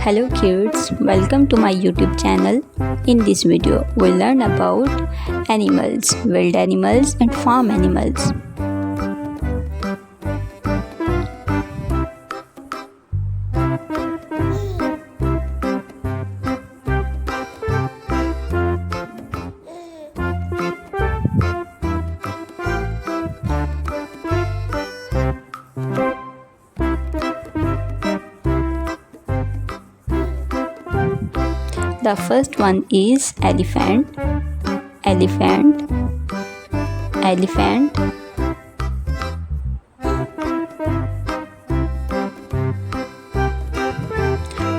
Hello kids, welcome to my YouTube channel. In this video, we'll learn about animals, wild animals and farm animals. The first one is elephant, elephant, elephant.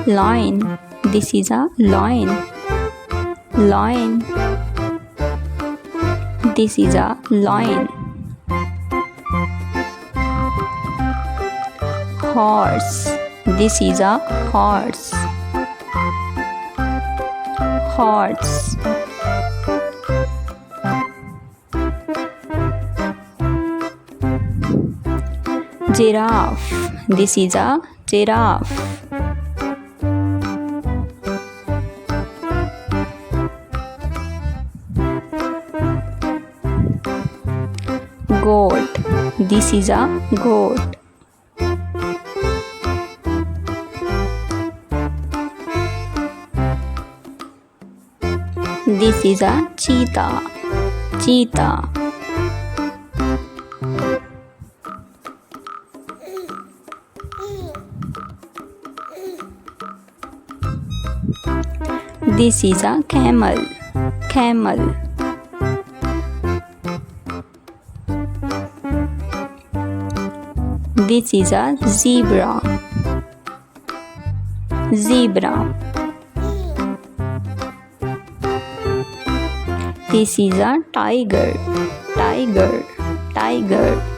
Lion, this is a lion, lion. This is a lion. Horse, this is a horse, horse. Giraffe, this is a giraffe. Goat, this is a goat. This is a cheetah, cheetah. This is a camel, camel. This is a zebra, zebra. This is a tiger, tiger, tiger.